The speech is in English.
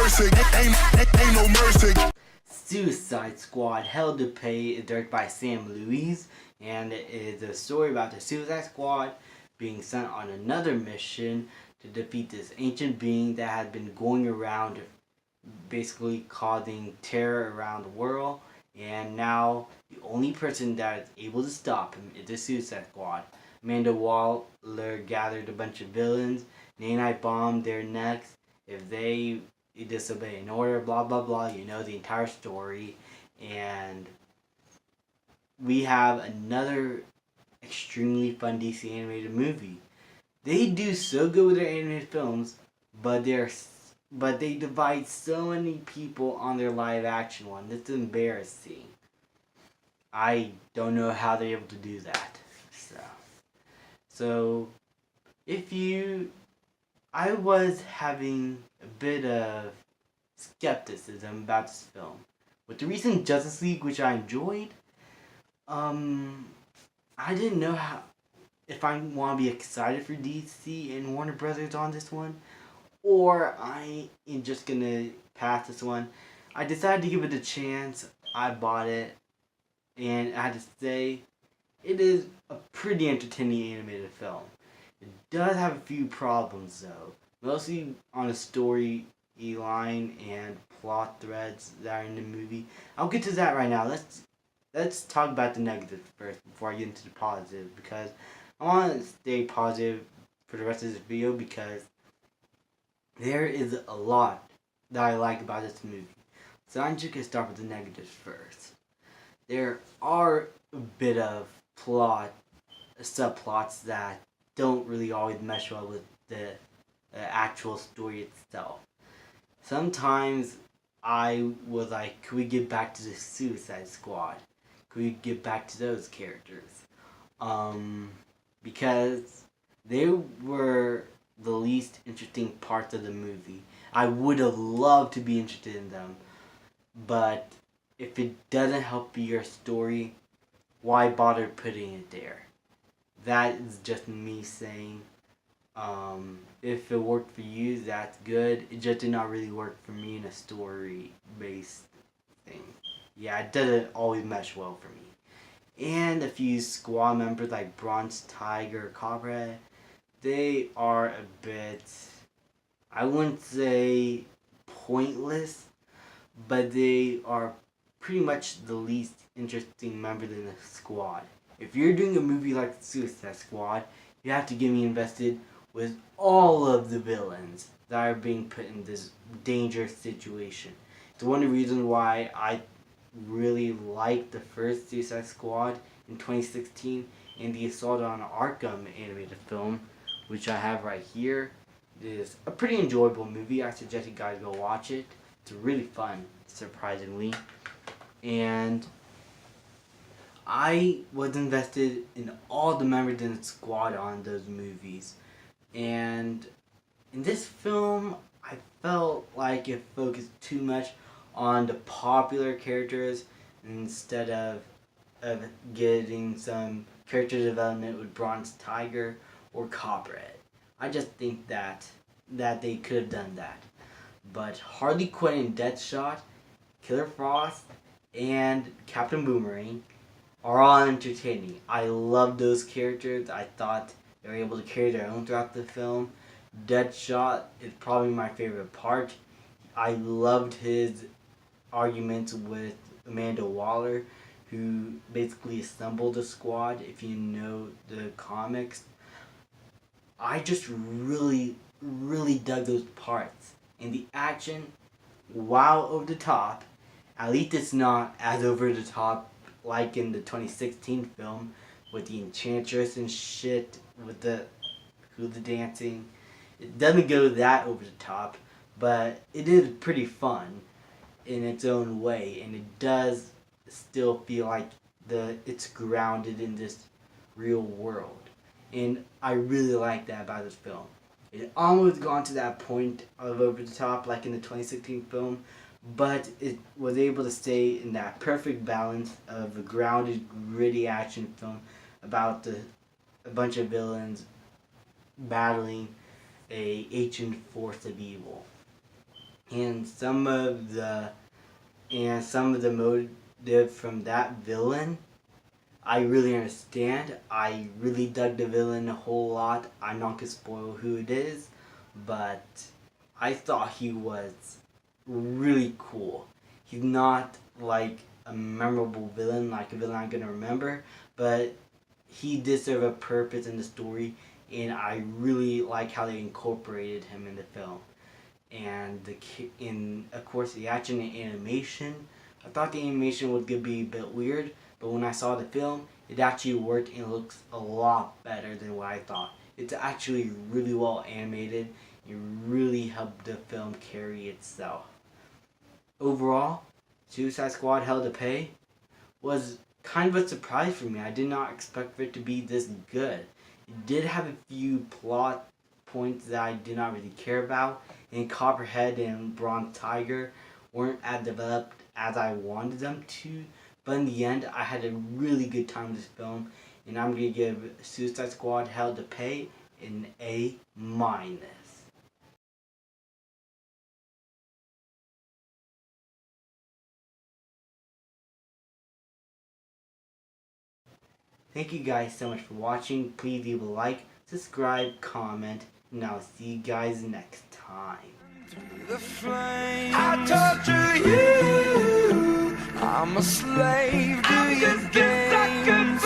mercy. Ain't no mercy. Suicide Squad Hell to Pay is directed by Sam Louise, and it is a story about the Suicide Squad being sent on another mission to defeat this ancient being that had been going around basically causing terror around the world, and now the only person that is able to stop him is the Suicide Squad. Amanda Waller gathered a bunch of villains, Nanite bombed their necks if they disobey an order, blah blah blah, you know the entire story. And we have another extremely fun DC animated movie. They do so good with their animated films, but they divide so many people on their live action one. It's embarrassing. I don't know how they're able to do that. So if you, I was having a bit of skepticism about this film. With the recent Justice League, which I enjoyed, I didn't know how, if I want to be excited for DC and Warner Brothers on this one, or I am just gonna pass this one. I decided to give it a chance. I bought it, and I had to say, it is a pretty entertaining animated film. It does have a few problems though, mostly on the story line and plot threads that are in the movie. I'll get to that right now. Let's talk about the negatives first before I get into the positive, because I want to stay positive for the rest of this video because there is a lot that I like about this movie. So I'm just going to start with the negatives first. There are a bit of subplots that don't really always mesh well with the actual story itself. Sometimes I was like, could we get back to the Suicide Squad? Could we get back to those characters? Because they were the least interesting parts of the movie. I would have loved to be interested in them, but if it doesn't help your story, why bother putting it there? That is just me saying, if it worked for you, that's good. It just did not really work for me in a story-based thing. Yeah, it doesn't always mesh well for me. And a few squad members like Bronze Tiger, Cobra, they are a bit, I wouldn't say pointless, but they are pretty much the least interesting members in the squad. If you're doing a movie like Suicide Squad, you have to get me invested with all of the villains that are being put in this dangerous situation. It's one of the reasons why I really liked the first Suicide Squad in 2016 and the Assault on Arkham animated film, which I have right here. It is a pretty enjoyable movie. I suggest you guys go watch it. It's really fun, surprisingly. And I was invested in all the members in the squad on those movies. And in this film, I felt like it focused too much on the popular characters instead of getting some character development with Bronze Tiger or Copperhead. I just think that they could have done that. But Harley Quinn and Deadshot, Killer Frost, and Captain Boomerang are all entertaining. I love those characters. I thought they were able to carry their own throughout the film. Deadshot is probably my favorite part. I loved his arguments with Amanda Waller, who basically assembled the squad, if you know the comics. I just really, really dug those parts. And the action, while over the top, at least it's not as over the top like in the 2016 film with the Enchantress and shit, with the hula dancing. It doesn't go that over the top, but it is pretty fun in its own way, and it does still feel like it's grounded in this real world. And I really like that about this film. It almost gone to that point of over the top like in the 2016 film, but it was able to stay in that perfect balance of a grounded, gritty action film about a bunch of villains battling a ancient force of evil. and some of the motive from that villain I really understand. I really dug the villain a whole lot. I'm not gonna spoil who it is, but I thought he was really cool. He's not like a memorable villain, like a villain I'm gonna remember, but he did serve a purpose in the story, and I really like how they incorporated him in the film. And of course the action and animation. I thought the animation was gonna be a bit weird, but when I saw the film, it actually worked and looks a lot better than what I thought. It's actually really well animated. It really helped the film carry itself. Overall, Suicide Squad Hell to Pay was kind of a surprise for me. I did not expect for it to be this good. It did have a few plot points that I did not really care about, and Copperhead and Bronze Tiger weren't as developed as I wanted them to, but in the end, I had a really good time with this film, and I'm going to give Suicide Squad Hell to Pay an A-. Thank you guys so much for watching. Please leave a like, subscribe, comment, and I'll see you guys next time. I torture you. I'm a slave to your games.